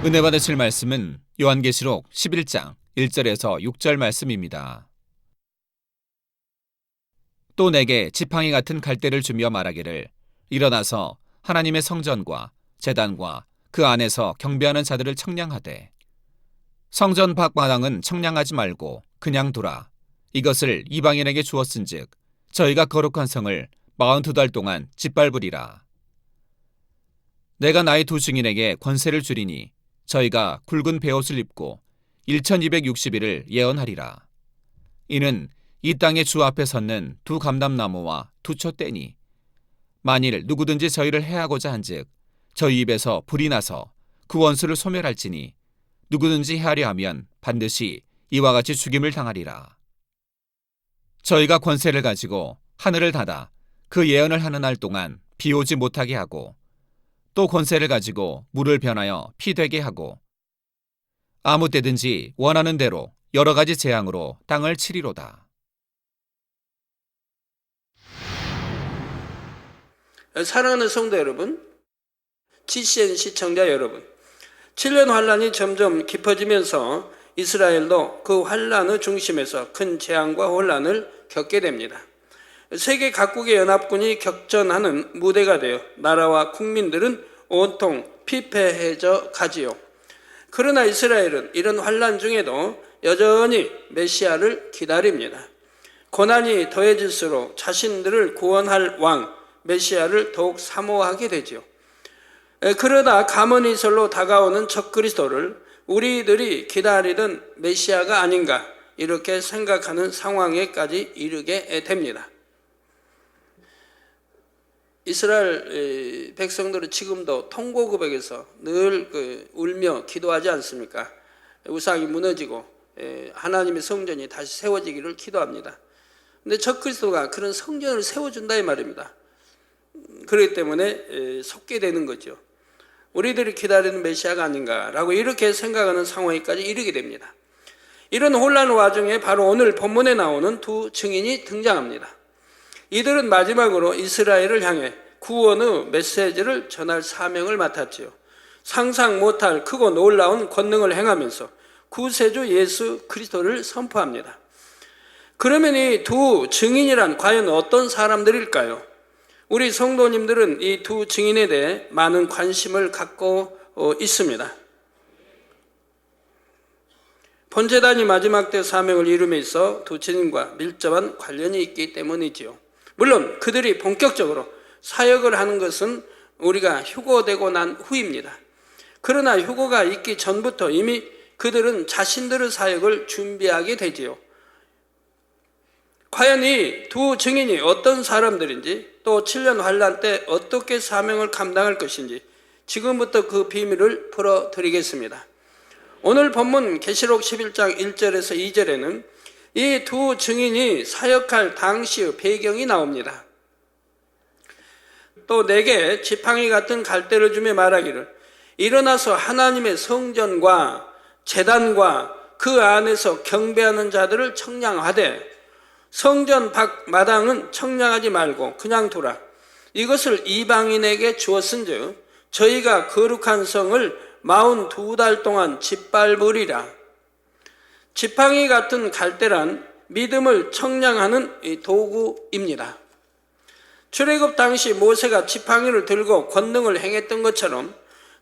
은혜 받으실 말씀은 요한계시록 11장 1절에서 6절 말씀입니다. 또 내게 지팡이 같은 갈대를 주며 말하기를 일어나서 하나님의 성전과 제단과 그 안에서 경배하는 자들을 청량하되 성전 밖 마당은 청량하지 말고 그냥 두라. 이것을 이방인에게 주었은즉 저희가 거룩한 성을 42달 동안 짓밟으리라. 내가 나의 두 증인에게 권세를 주리니 저희가 굵은 베옷을 입고 1260일을 예언하리라. 이는 이 땅의 주 앞에 섰는 두 감람나무와 두 촛대니 만일 누구든지 저희를 해하고자 한즉 저희 입에서 불이 나서 그 원수를 소멸할지니 누구든지 해하려 하면 반드시 이와 같이 죽임을 당하리라. 저희가 권세를 가지고 하늘을 닫아 그 예언을 하는 날 동안 비 오지 못하게 하고 또 권세를 가지고 물을 변하여 피 되게 하고 아무 때든지 원하는 대로 여러 가지 재앙으로 땅을 치리로다. 사랑하는 성도 여러분, GCN 시청자 여러분, 7년 환란이 점점 깊어지면서 이스라엘도 그 환란의 중심에서 큰 재앙과 혼란을 겪게 됩니다. 세계 각국의 연합군이 격전하는 무대가 되어 나라와 국민들은 온통 피폐해져 가지요. 그러나 이스라엘은 이런 환란 중에도 여전히 메시아를 기다립니다. 고난이 더해질수록 자신들을 구원할 왕 메시아를 더욱 사모하게 되지요. 그러다 가문이설로 다가오는 적그리스도를 우리들이 기다리던 메시아가 아닌가 이렇게 생각하는 상황에까지 이르게 됩니다. 이스라엘 백성들은 지금도 통고구백에서 늘 울며 기도하지 않습니까? 우상이 무너지고 하나님의 성전이 다시 세워지기를 기도합니다. 근데 적그리스도가 그런 성전을 세워준다 이 말입니다. 그렇기 때문에 속게 되는 거죠. 우리들이 기다리는 메시아가 아닌가라고 이렇게 생각하는 상황에까지 이르게 됩니다. 이런 혼란 와중에 바로 오늘 본문에 나오는 두 증인이 등장합니다. 이들은 마지막으로 이스라엘을 향해 구원의 메시지를 전할 사명을 맡았지요. 상상 못할 크고 놀라운 권능을 행하면서 구세주 예수 그리스도를 선포합니다. 그러면 이 두 증인이란 과연 어떤 사람들일까요? 우리 성도님들은 이 두 증인에 대해 많은 관심을 갖고 있습니다. 번제단이 마지막 때 사명을 이룸에 있어 두 증인과 밀접한 관련이 있기 때문이지요. 물론 그들이 본격적으로 사역을 하는 것은 우리가 휴거되고 난 후입니다. 그러나 휴거가 있기 전부터 이미 그들은 자신들의 사역을 준비하게 되지요. 과연 이 두 증인이 어떤 사람들인지 또 7년 환란 때 어떻게 사명을 감당할 것인지 지금부터 그 비밀을 풀어드리겠습니다. 오늘 본문 계시록 11장 1절에서 2절에는 이 두 증인이 사역할 당시의 배경이 나옵니다. 또 내게 지팡이 같은 갈대를 주며 말하기를 일어나서 하나님의 성전과 제단과 그 안에서 경배하는 자들을 청량하되 성전 밖 마당은 청량하지 말고 그냥 두라. 이것을 이방인에게 주었은즉 저희가 거룩한 성을 42달 동안 짓밟으리라. 지팡이 같은 갈대란 믿음을 청량하는 도구입니다. 출애굽 당시 모세가 지팡이를 들고 권능을 행했던 것처럼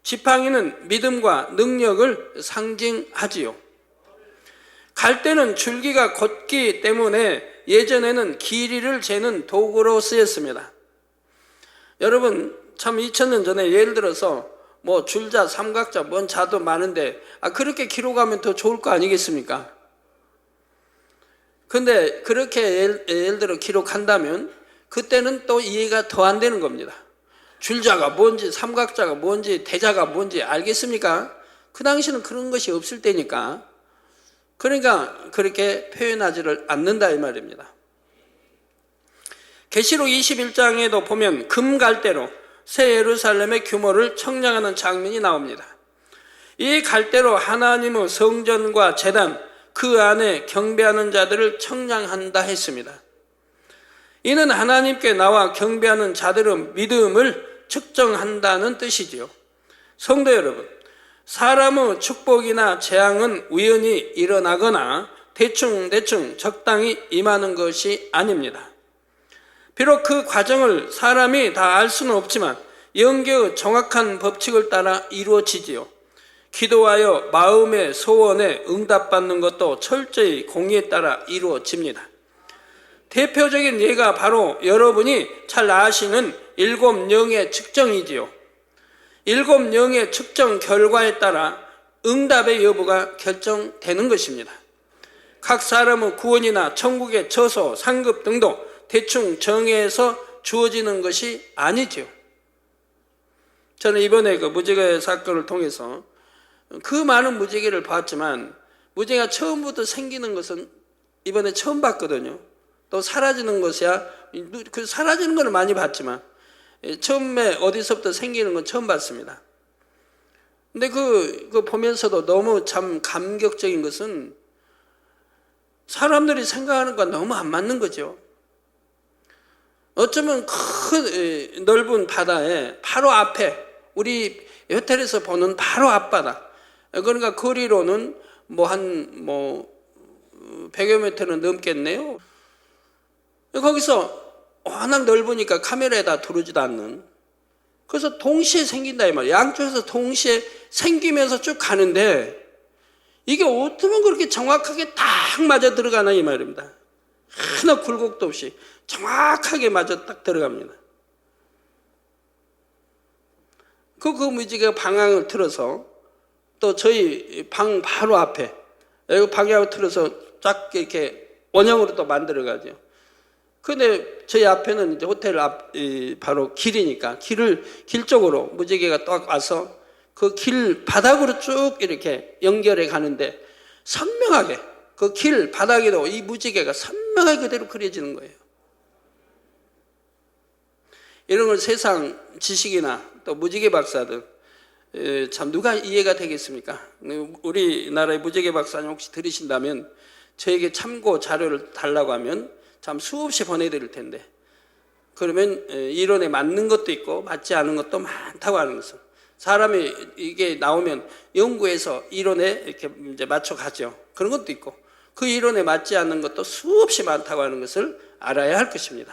지팡이는 믿음과 능력을 상징하지요. 갈대는 줄기가 곧기 때문에 예전에는 길이를 재는 도구로 쓰였습니다. 여러분 참 2000년 전에 예를 들어서 뭐 줄자, 삼각자, 뭔 자도 많은데 그렇게 기록하면 더 좋을 거 아니겠습니까? 근데 그렇게 예를 들어 기록한다면 그때는 또 이해가 더 안 되는 겁니다. 줄자가 뭔지 삼각자가 뭔지 대자가 뭔지 알겠습니까? 그 당시는 그런 것이 없을 때니까 그러니까 그렇게 표현하지를 않는다 이 말입니다. 계시록 21장에도 보면 금갈대로 새 예루살렘의 규모를 청량하는 장면이 나옵니다. 이 갈대로 하나님의 성전과 제단 그 안에 경배하는 자들을 청량한다 했습니다. 이는 하나님께 나와 경배하는 자들의 믿음을 측정한다는 뜻이지요. 성도 여러분, 사람의 축복이나 재앙은 우연히 일어나거나 대충 적당히 임하는 것이 아닙니다. 비록 그 과정을 사람이 다 알 수는 없지만 영계의 정확한 법칙을 따라 이루어지지요. 기도하여 마음의 소원에 응답받는 것도 철저히 공의에 따라 이루어집니다. 대표적인 예가 바로 여러분이 잘 아시는 7영의 측정이지요. 7영의 측정 결과에 따라 응답의 여부가 결정되는 것입니다. 각 사람의 구원이나 천국의 처소, 상급 등도 대충 정해서 주어지는 것이 아니지요. 저는 이번에 그 무지개 사건을 통해서 그 많은 무지개를 봤지만 무지개가 처음부터 생기는 것은 이번에 처음 봤거든요. 또 사라지는 것이야, 그 사라지는 걸 많이 봤지만 처음에 어디서부터 생기는 건 처음 봤습니다. 근데 그 보면서도 너무 참 감격적인 것은 사람들이 생각하는 것과 너무 안 맞는 거죠. 어쩌면 큰 넓은 바다에 바로 앞에 우리 호텔에서 보는 바로 앞바다, 그러니까 거리로는 한 100여 미터는 넘겠네요. 거기서 워낙 넓으니까 카메라에 다 들어오지도 않는, 그래서 동시에 생긴다 이 말이에요. 양쪽에서 동시에 생기면서 쭉 가는데 이게 어쩌면 그렇게 정확하게 딱 맞아 들어가나 이 말입니다. 하나 굴곡도 없이 정확하게 맞아 딱 들어갑니다. 그 무지개가 방향을 틀어서 또 저희 방 바로 앞에 방향을 틀어서 쫙 이렇게 원형으로 또 만들어 가죠. 근데 저희 앞에는 이제 호텔 앞 바로 길이니까 길 쪽으로 무지개가 딱 와서 그 길 바닥으로 쭉 이렇게 연결해 가는데 선명하게 그 길 바닥에도 이 무지개가 선명하게 그대로 그려지는 거예요. 이런 걸 세상 지식이나 또 무지개 박사들 참 누가 이해가 되겠습니까? 우리나라의 무지개 박사님 혹시 들으신다면 저에게 참고 자료를 달라고 하면 참 수없이 보내드릴 텐데, 그러면 이론에 맞는 것도 있고 맞지 않은 것도 많다고 하는 것은, 사람이 이게 나오면 연구해서 이론에 이렇게 이제 맞춰가죠. 그런 것도 있고 그 이론에 맞지 않는 것도 수없이 많다고 하는 것을 알아야 할 것입니다.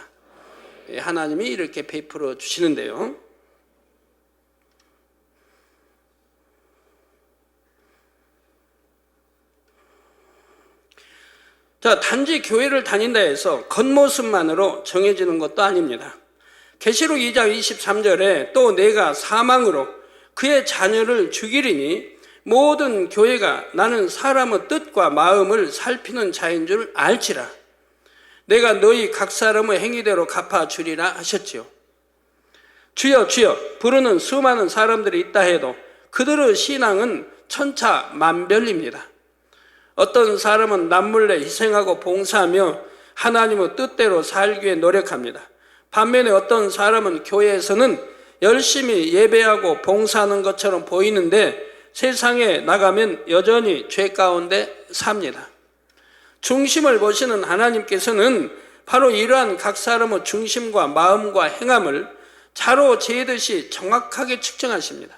하나님이 이렇게 베풀어 주시는데요. 자, 단지 교회를 다닌다 해서 겉모습만으로 정해지는 것도 아닙니다. 계시록 2장 23절에 또 내가 사망으로 그의 자녀를 죽이리니 모든 교회가 나는 사람의 뜻과 마음을 살피는 자인 줄 알지라. 내가 너희 각 사람의 행위대로 갚아주리라 하셨지요. 주여 주여 부르는 수많은 사람들이 있다 해도 그들의 신앙은 천차만별입니다. 어떤 사람은 남몰래 희생하고 봉사하며 하나님의 뜻대로 살기 위해 노력합니다. 반면에 어떤 사람은 교회에서는 열심히 예배하고 봉사하는 것처럼 보이는데 세상에 나가면 여전히 죄 가운데 삽니다. 중심을 보시는 하나님께서는 바로 이러한 각 사람의 중심과 마음과 행함을 자로 재듯이 정확하게 측정하십니다.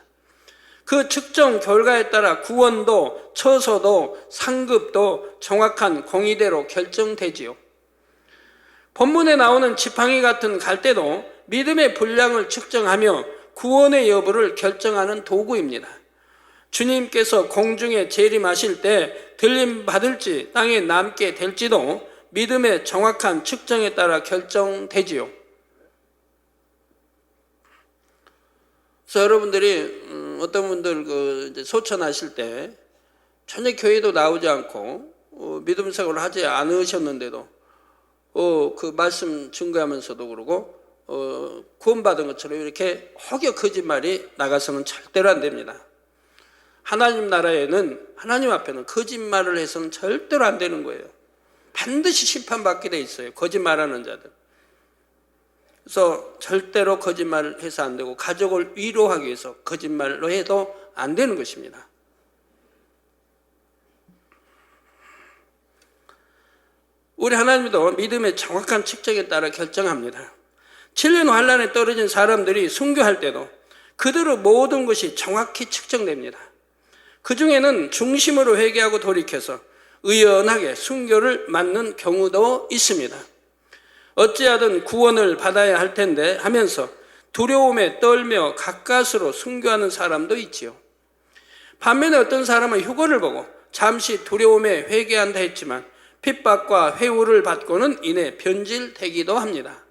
그 측정 결과에 따라 구원도 처소도 상급도 정확한 공의대로 결정되지요. 본문에 나오는 지팡이 같은 갈대도 믿음의 분량을 측정하며 구원의 여부를 결정하는 도구입니다. 주님께서 공중에 재림하실 때 들림 받을지 땅에 남게 될지도 믿음의 정확한 측정에 따라 결정되지요. 그래서 여러분들이 어떤 분들 이제 소천하실 때 전혀 교회도 나오지 않고 믿음 생활을 하지 않으셨는데도 그 말씀 증거하면서도 그러고 구원받은 것처럼 이렇게 혹여 거짓말이 나가서는 절대로 안 됩니다. 하나님 나라에는, 하나님 앞에는 거짓말을 해서는 절대로 안 되는 거예요. 반드시 심판받게 돼 있어요, 거짓말하는 자들. 그래서 절대로 거짓말을 해서 안 되고 가족을 위로하기 위해서 거짓말로 해도 안 되는 것입니다. 우리 하나님도 믿음의 정확한 측정에 따라 결정합니다. 7년 환란에 떨어진 사람들이 순교할 때도 그들의 모든 것이 정확히 측정됩니다. 그 중에는 중심으로 회개하고 돌이켜서 의연하게 순교를 맞는 경우도 있습니다. 어찌하든 구원을 받아야 할 텐데 하면서 두려움에 떨며 가까스로 순교하는 사람도 있지요. 반면에 어떤 사람은 휴거를 보고 잠시 두려움에 회개한다 했지만 핍박과 회유를 받고는 이내 변질되기도 합니다.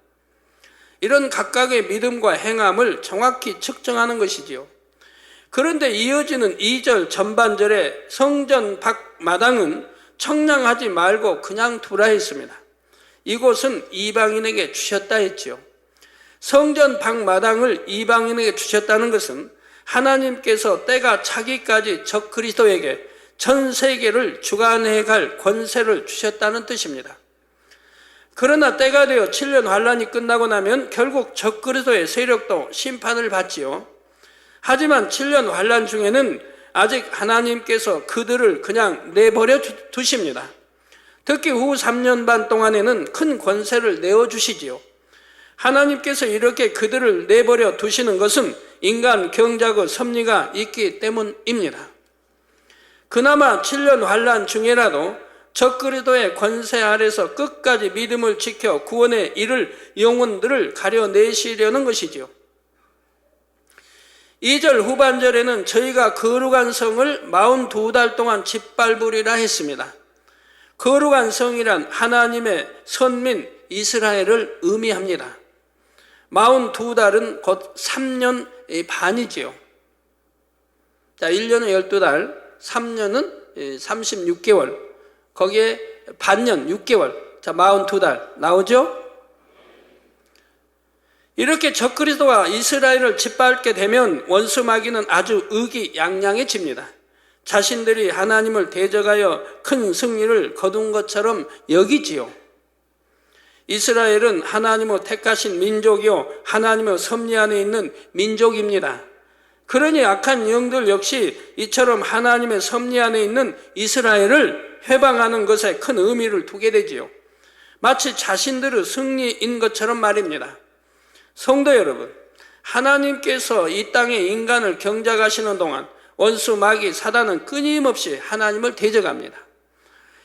이런 각각의 믿음과 행함을 정확히 측정하는 것이지요. 그런데 이어지는 2절 전반절에 성전 밖 마당은 청량하지 말고 그냥 두라 했습니다. 이곳은 이방인에게 주셨다 했지요. 성전 밖 마당을 이방인에게 주셨다는 것은 하나님께서 때가 차기까지 적그리스도에게 전 세계를 주관해 갈 권세를 주셨다는 뜻입니다. 그러나 때가 되어 7년 환란이 끝나고 나면 결국 적그리스도의 세력도 심판을 받지요. 하지만 7년 환란 중에는 아직 하나님께서 그들을 그냥 내버려 두십니다. 특히 후 3년 반 동안에는 큰 권세를 내어주시지요. 하나님께서 이렇게 그들을 내버려 두시는 것은 인간 경작의 섭리가 있기 때문입니다. 그나마 7년 환란 중에라도 적그리스도의 권세 아래서 끝까지 믿음을 지켜 구원에 이를 영혼들을 가려내시려는 것이지요. 2절 후반절에는 저희가 거룩한 성을 42달 동안 짓밟으리라 했습니다. 거룩한 성이란 하나님의 선민 이스라엘을 의미합니다. 42달은 곧 3년 반이지요. 자, 1년은 12달, 3년은 36개월, 거기에 반년 6개월, 자 42달 나오죠? 이렇게 적그리스도와 이스라엘을 짓밟게 되면 원수 마귀는 아주 의기양양해집니다. 자신들이 하나님을 대적하여 큰 승리를 거둔 것처럼 여기지요. 이스라엘은 하나님의 택하신 민족이요 하나님의 섭리 안에 있는 민족입니다. 그러니 악한 영들 역시 이처럼 하나님의 섭리 안에 있는 이스라엘을 회방하는 것에 큰 의미를 두게 되지요. 마치 자신들의 승리인 것처럼 말입니다. 성도 여러분, 하나님께서 이 땅에 인간을 경작하시는 동안 원수 마귀 사단은 끊임없이 하나님을 대적합니다.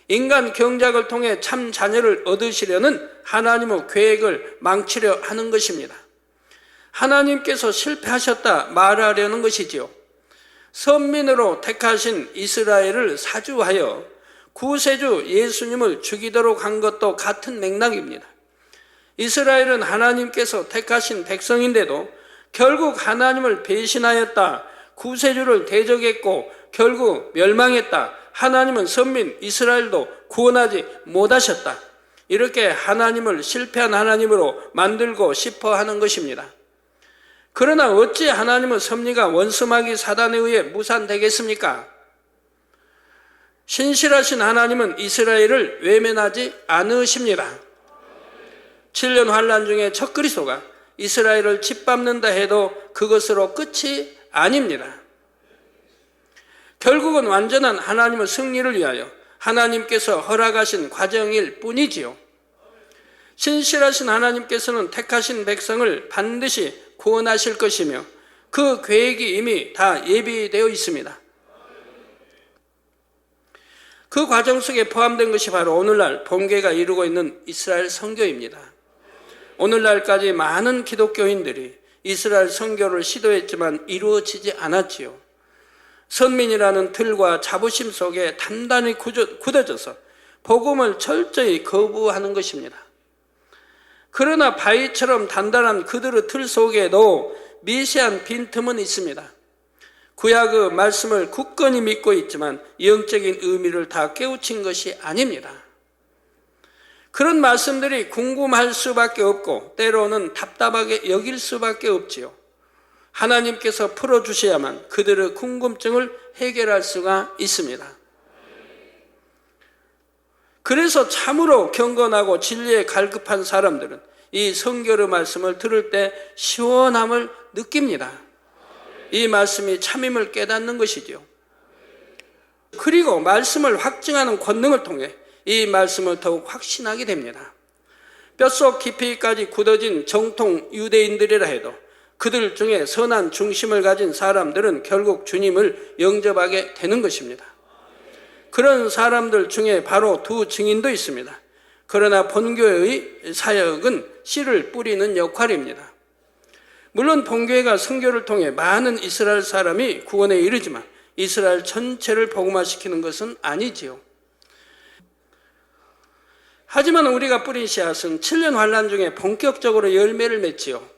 인간 경작을 통해 참 자녀를 얻으시려는 하나님의 계획을 망치려 하는 것입니다. 하나님께서 실패하셨다 말하려는 것이지요. 선민으로 택하신 이스라엘을 사주하여 구세주 예수님을 죽이도록 한 것도 같은 맥락입니다. 이스라엘은 하나님께서 택하신 백성인데도 결국 하나님을 배신하였다. 구세주를 대적했고 결국 멸망했다. 하나님은 선민 이스라엘도 구원하지 못하셨다. 이렇게 하나님을 실패한 하나님으로 만들고 싶어 하는 것입니다. 그러나 어찌 하나님의 섭리가 원수마귀 사단에 의해 무산되겠습니까? 신실하신 하나님은 이스라엘을 외면하지 않으십니다. 7년 환란 중에 적그리스도가 이스라엘을 짓밟는다 해도 그것으로 끝이 아닙니다. 결국은 완전한 하나님의 승리를 위하여 하나님께서 허락하신 과정일 뿐이지요. 신실하신 하나님께서는 택하신 백성을 반드시 구원하실 것이며 그 계획이 이미 다 예비되어 있습니다. 그 과정 속에 포함된 것이 바로 오늘날 본교회가 이루고 있는 이스라엘 선교입니다. 오늘날까지 많은 기독교인들이 이스라엘 선교를 시도했지만 이루어지지 않았지요. 선민이라는 틀과 자부심 속에 단단히 굳어져서 복음을 철저히 거부하는 것입니다. 그러나 바위처럼 단단한 그들의 틀 속에도 미세한 빈틈은 있습니다. 구약의 말씀을 굳건히 믿고 있지만 영적인 의미를 다 깨우친 것이 아닙니다. 그런 말씀들이 궁금할 수밖에 없고 때로는 답답하게 여길 수밖에 없지요. 하나님께서 풀어주셔야만 그들의 궁금증을 해결할 수가 있습니다. 그래서 참으로 경건하고 진리에 갈급한 사람들은 이 성경의 말씀을 들을 때 시원함을 느낍니다. 이 말씀이 참임을 깨닫는 것이죠. 그리고 말씀을 확증하는 권능을 통해 이 말씀을 더욱 확신하게 됩니다. 뼛속 깊이까지 굳어진 정통 유대인들이라 해도 그들 중에 선한 중심을 가진 사람들은 결국 주님을 영접하게 되는 것입니다. 그런 사람들 중에 바로 두 증인도 있습니다. 그러나 본교회의 사역은 씨를 뿌리는 역할입니다. 물론 본교회가 선교를 통해 많은 이스라엘 사람이 구원에 이르지만 이스라엘 전체를 복음화시키는 것은 아니지요. 하지만 우리가 뿌린 씨앗은 7년 환란 중에 본격적으로 열매를 맺지요.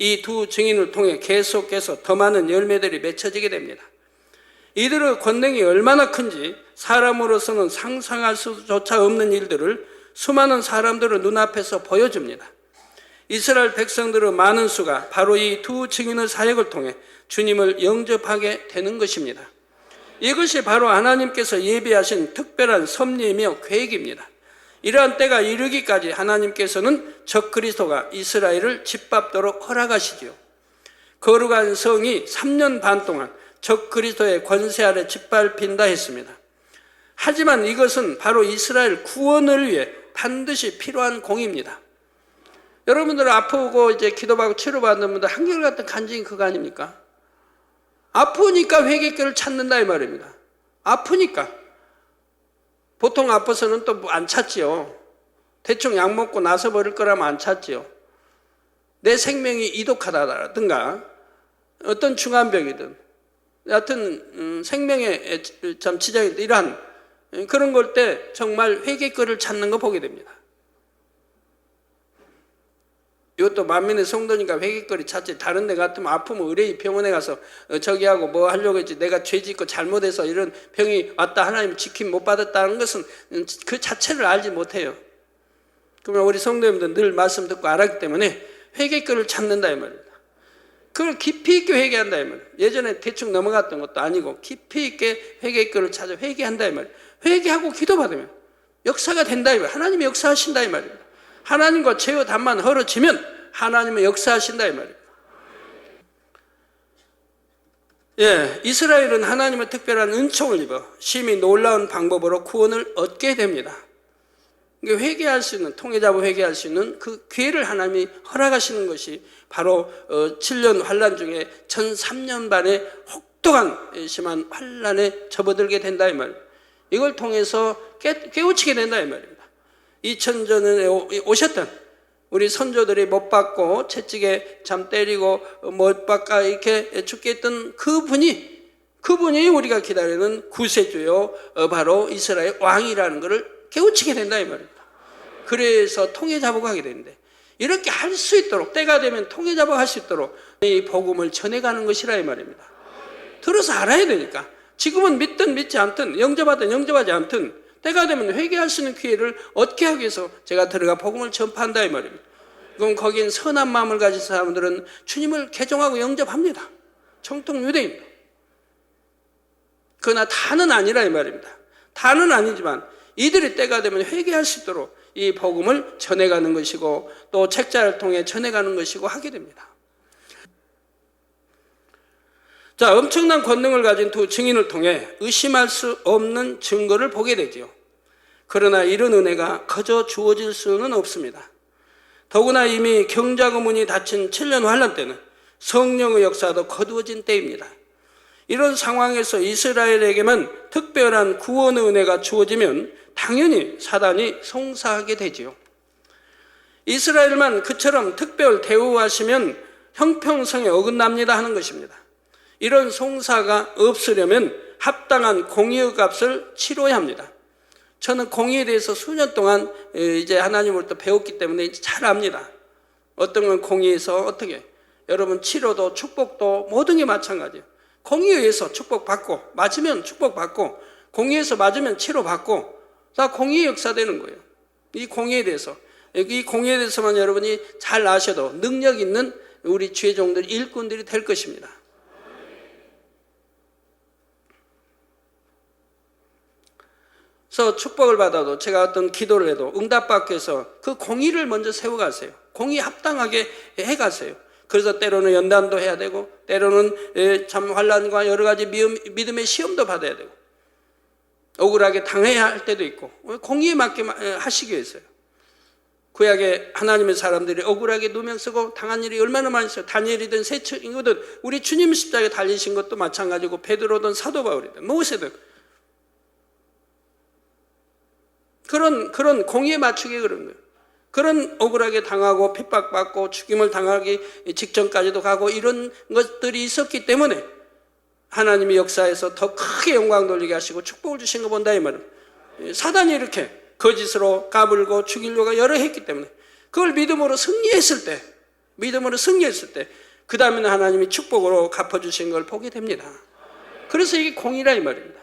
이 두 증인을 통해 계속해서 더 많은 열매들이 맺혀지게 됩니다. 이들의 권능이 얼마나 큰지 사람으로서는 상상할 수조차 없는 일들을 수많은 사람들의 눈앞에서 보여줍니다. 이스라엘 백성들의 많은 수가 바로 이 두 증인의 사역을 통해 주님을 영접하게 되는 것입니다. 이것이 바로 하나님께서 예비하신 특별한 섭리이며 계획입니다. 이러한 때가 이르기까지 하나님께서는 적그리스도가 이스라엘을 짓밟도록 허락하시지요. 거룩한 성이 3년 반 동안 적그리스도의 권세 아래 짓밟힌다 했습니다. 하지만 이것은 바로 이스라엘 구원을 위해 반드시 필요한 공입니다. 여러분들 아프고 이제 기도받고 치료받는 분들 한결같은 간증이 그거 아닙니까? 아프니까 회개길을 찾는다 이 말입니다. 아프니까. 보통 아파서는 또 안 찾지요. 대충 약 먹고 나서 버릴 거라면 안 찾지요. 내 생명이 이독하다든가 어떤 중환병이든 여하튼 생명에 참 지장이 이러한 그런 걸 때 정말 회개거리를 찾는 거 보게 됩니다. 이것도 만민의 성도니까 회개거리 찾지. 다른 데 같으면 아프면 의뢰의 병원에 가서 저기 하고 뭐 하려고 했지. 내가 죄 짓고 잘못해서 이런 병이 왔다 하나님 지킴 못 받았다는 것은 그 자체를 알지 못해요. 그러면 우리 성도님들 늘 말씀 듣고 알았기 때문에 회개거리를 찾는다 이 말입니다. 그걸 깊이 있게 회개한다 이 말이에요. 예전에 대충 넘어갔던 것도 아니고 깊이 있게 회개거리를 찾아 회개한다 이 말이에요. 회개하고 기도받으면 역사가 된다 이 말이에요. 하나님이 역사하신다 이 말입니다. 하나님과 죄의 담만 헐어지면 하나님은 역사하신다 이 말입니다. 예, 이스라엘은 하나님의 특별한 은총을 입어 심히 놀라운 방법으로 구원을 얻게 됩니다. 회개할 수 있는, 통해 잡아 회개할 수 있는 그 기회를 하나님이 허락하시는 것이 바로 7년 환란 중에 전 3년 반의 혹독한 심한 환란에 접어들게 된다 이 말입니다. 이걸 통해서 깨우치게 된다 이 말입니다. 2000전에 오셨던 우리 선조들이 못 박고 채찍에 참 때리고 못 박아 이렇게 죽게 했던 그분이 우리가 기다리는 구세주요 바로 이스라엘 왕이라는 것을 깨우치게 된다 이 말입니다. 그래서 통해 잡아가게 되는데 이렇게 할 수 있도록 때가 되면 통해 잡아갈 수 있도록 이 복음을 전해가는 것이라 이 말입니다. 들어서 알아야 되니까 지금은 믿든 믿지 않든 영접하든 영접하지 않든 때가 되면 회개할 수 있는 기회를 얻게 하기 위해서 제가 들어가 복음을 전파한다 이 말입니다. 그럼 거긴 선한 마음을 가진 사람들은 주님을 개종하고 영접합니다. 정통 유대인도. 그러나 다는 아니라 이 말입니다. 다는 아니지만 이들이 때가 되면 회개할 수 있도록 이 복음을 전해가는 것이고 또 책자를 통해 전해가는 것이고 하게 됩니다. 자, 엄청난 권능을 가진 두 증인을 통해 의심할 수 없는 증거를 보게 되죠. 그러나 이런 은혜가 거저 주어질 수는 없습니다. 더구나 이미 경작의 문이 닫힌 7년 환란 때는 성령의 역사도 거두어진 때입니다. 이런 상황에서 이스라엘에게만 특별한 구원의 은혜가 주어지면 당연히 사단이 송사하게 되지요. 이스라엘만 그처럼 특별 대우하시면 형평성에 어긋납니다 하는 것입니다. 이런 송사가 없으려면 합당한 공의의 값을 치러야 합니다. 저는 공의에 대해서 수년 동안 이제 하나님으로부터 배웠기 때문에 이제 잘 압니다. 어떤 건 공의에서 어떻게 여러분 치료도 축복도 모든 게 마찬가지예요. 공의에 의해서 축복받고 맞으면 축복받고 공의에서 맞으면 치료받고 다 공의의 역사되는 거예요. 이 공의에 대해서만 여러분이 잘 아셔도 능력 있는 우리 주의 종들 일꾼들이 될 것입니다. 그래서 축복을 받아도 제가 어떤 기도를 해도 응답받기 위해서 그 공의를 먼저 세워가세요. 공의 합당하게 해가세요. 그래서 때로는 연단도 해야 되고 때로는 참 환난과 여러 가지 믿음의 시험도 받아야 되고 억울하게 당해야 할 때도 있고 공의에 맞게 하시기 위해서요. 구약에 하나님의 사람들이 억울하게 누명 쓰고 당한 일이 얼마나 많이 있어요. 다니엘이든 세층이든 우리 주님 십자가에 달리신 것도 마찬가지고 베드로든 사도 바울이든 모세든 그런 공의에 맞추게 그런 거예요. 그런 억울하게 당하고 핍박받고 죽임을 당하기 직전까지도 가고 이런 것들이 있었기 때문에 하나님의 역사에서 더 크게 영광 돌리게 하시고 축복을 주신 거 본다 이 말은. 사단이 이렇게 거짓으로 까불고 죽이려고 여러 했기 때문에 그걸 믿음으로 승리했을 때 그 다음에는 하나님이 축복으로 갚아주신 걸 보게 됩니다. 그래서 이게 공의라 이 말입니다.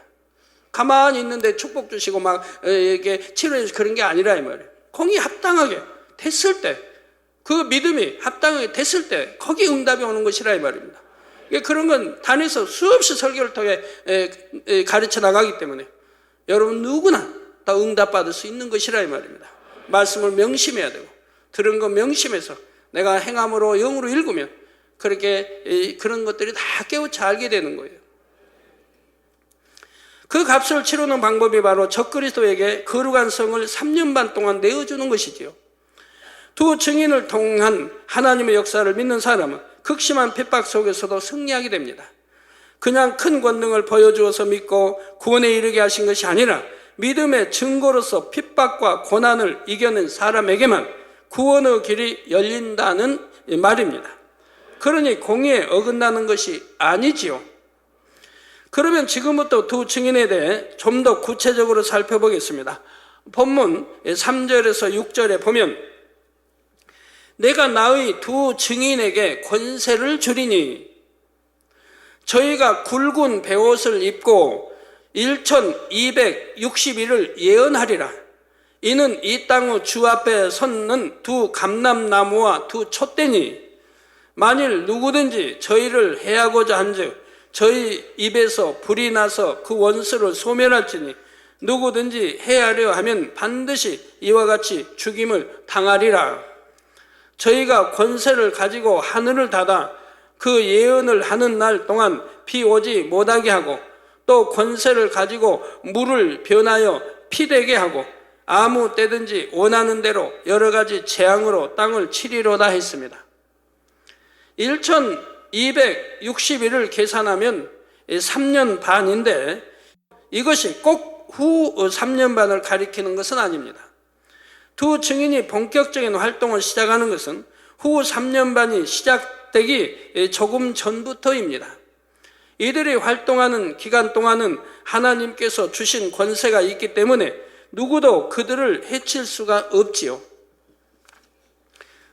가만히 있는데 축복 주시고 막 이렇게 치료해 주시고 그런 게 아니라 이 말이에요. 공이 합당하게 됐을 때, 그 믿음이 합당하게 됐을 때 거기 응답이 오는 것이라 이 말입니다. 그런 건 단에서 수없이 설교를 통해 가르쳐 나가기 때문에 여러분 누구나 다 응답받을 수 있는 것이라 이 말입니다. 말씀을 명심해야 되고 들은 거 명심해서 내가 행함으로 영으로 읽으면 그렇게 그런 것들이 다 깨우쳐 알게 되는 거예요. 그 값을 치르는 방법이 바로 적그리스도에게 거룩한 성을 3년 반 동안 내어주는 것이지요. 두 증인을 통한 하나님의 역사를 믿는 사람은 극심한 핍박 속에서도 승리하게 됩니다. 그냥 큰 권능을 보여주어서 믿고 구원에 이르게 하신 것이 아니라 믿음의 증거로서 핍박과 고난을 이겨낸 사람에게만 구원의 길이 열린다는 말입니다. 그러니 공의에 어긋나는 것이 아니지요. 그러면 지금부터 두 증인에 대해 좀 더 구체적으로 살펴보겠습니다. 본문 3절에서 6절에 보면 내가 나의 두 증인에게 권세를 주리니 저희가 굵은 베옷을 입고 1260일을 예언하리라. 이는 이 땅의 주 앞에 섰는 두 감람나무와 두 촛대니 만일 누구든지 저희를 해하고자 한즉 저희 입에서 불이 나서 그 원수를 소멸할지니 누구든지 해하려 하면 반드시 이와 같이 죽임을 당하리라. 저희가 권세를 가지고 하늘을 닫아 그 예언을 하는 날 동안 비 오지 못하게 하고 또 권세를 가지고 물을 변하여 피 되게 하고 아무 때든지 원하는 대로 여러 가지 재앙으로 땅을 치리로다 했습니다. 1260일을 계산하면 3년 반인데 이것이 꼭 후 3년 반을 가리키는 것은 아닙니다. 두 증인이 본격적인 활동을 시작하는 것은 후 3년 반이 시작되기 조금 전부터입니다. 이들이 활동하는 기간 동안은 하나님께서 주신 권세가 있기 때문에 누구도 그들을 해칠 수가 없지요.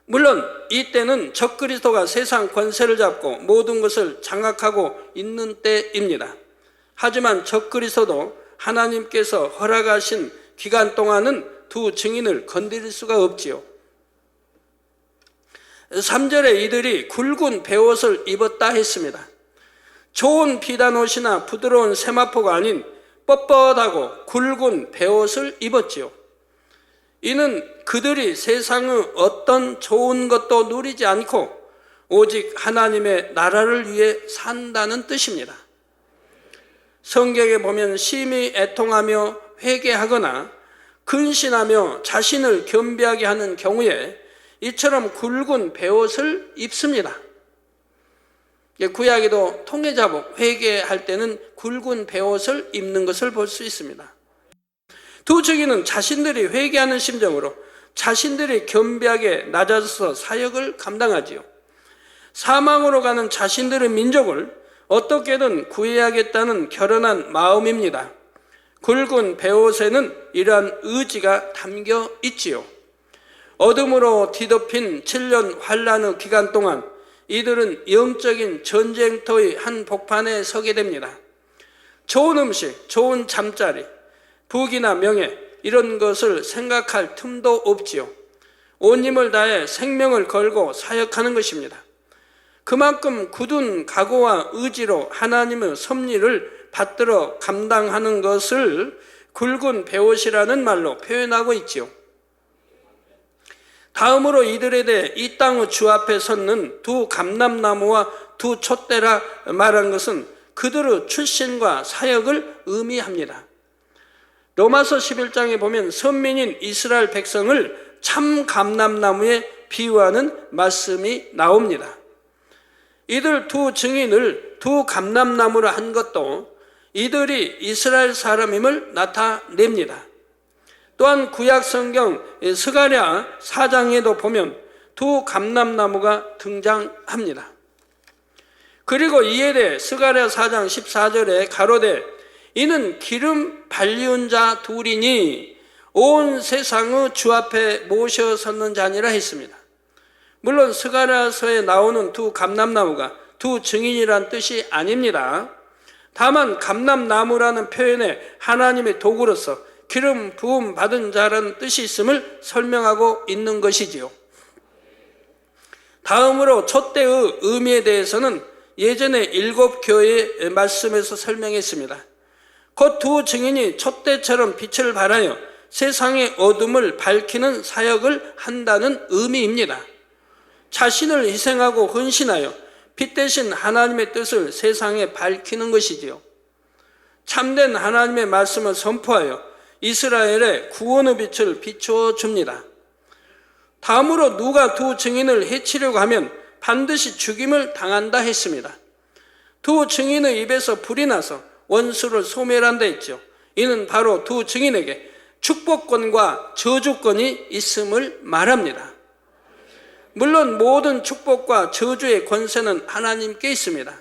물론 이때는 적그리스도가 세상 권세를 잡고 모든 것을 장악하고 있는 때입니다. 하지만 적그리스도도 하나님께서 허락하신 기간 동안은 두 증인을 건드릴 수가 없지요. 3절에 이들이 굵은 베옷을 입었다 했습니다. 좋은 비단옷이나 부드러운 세마포가 아닌 뻣뻣하고 굵은 베옷을 입었지요. 이는 그들이 세상의 어떤 좋은 것도 누리지 않고 오직 하나님의 나라를 위해 산다는 뜻입니다. 성경에 보면 심히 애통하며 회개하거나 근신하며 자신을 겸비하게 하는 경우에 이처럼 굵은 베옷을 입습니다. 구약에도 통해자복 회개할 때는 굵은 베옷을 입는 것을 볼 수 있습니다. 두 증인은 자신들이 회개하는 심정으로 자신들이 겸비하게 낮아져서 사역을 감당하지요. 사망으로 가는 자신들의 민족을 어떻게든 구해야겠다는 결연한 마음입니다. 굵은 베옷에는 이러한 의지가 담겨 있지요. 어둠으로 뒤덮인 7년 환란의 기간 동안 이들은 영적인 전쟁터의 한 복판에 서게 됩니다. 좋은 음식, 좋은 잠자리, 부귀나 명예 이런 것을 생각할 틈도 없지요. 온 힘을 다해 생명을 걸고 사역하는 것입니다. 그만큼 굳은 각오와 의지로 하나님의 섭리를 받들어 감당하는 것을 굵은 베옷이라는 말로 표현하고 있지요. 다음으로 이들에 대해 이 땅의 주 앞에 섰는 두 감람나무와 두 촛대라 말한 것은 그들의 출신과 사역을 의미합니다. 로마서 11장에 보면 선민인 이스라엘 백성을 참 감람나무에 비유하는 말씀이 나옵니다. 이들 두 증인을 두 감람나무로 한 것도 이들이 이스라엘 사람임을 나타냅니다. 또한 구약 성경 스가랴 4장에도 보면 두 감람나무가 등장합니다. 그리고 이에 대해 스가랴 4장 14절에 가로되 이는 기름 발리운 자 둘이니 온 세상의 주 앞에 모셔 섰는 자니라 했습니다. 물론 스가랴서에 나오는 두 감람나무가 두 증인이란 뜻이 아닙니다. 다만 감람나무라는 표현에 하나님의 도구로서 기름 부음 받은 자라는 뜻이 있음을 설명하고 있는 것이지요. 다음으로 촛대의 의미에 대해서는 예전에 7교회의 말씀에서 설명했습니다. 곧 두 증인이 촛대처럼 빛을 발하여 세상의 어둠을 밝히는 사역을 한다는 의미입니다. 자신을 희생하고 헌신하여 빛 대신 하나님의 뜻을 세상에 밝히는 것이지요. 참된 하나님의 말씀을 선포하여 이스라엘의 구원의 빛을 비추어 줍니다. 다음으로 누가 두 증인을 해치려고 하면 반드시 죽임을 당한다 했습니다. 두 증인의 입에서 불이 나서 원수를 소멸한다 했죠. 이는 바로 두 증인에게 축복권과 저주권이 있음을 말합니다. 물론 모든 축복과 저주의 권세는 하나님께 있습니다.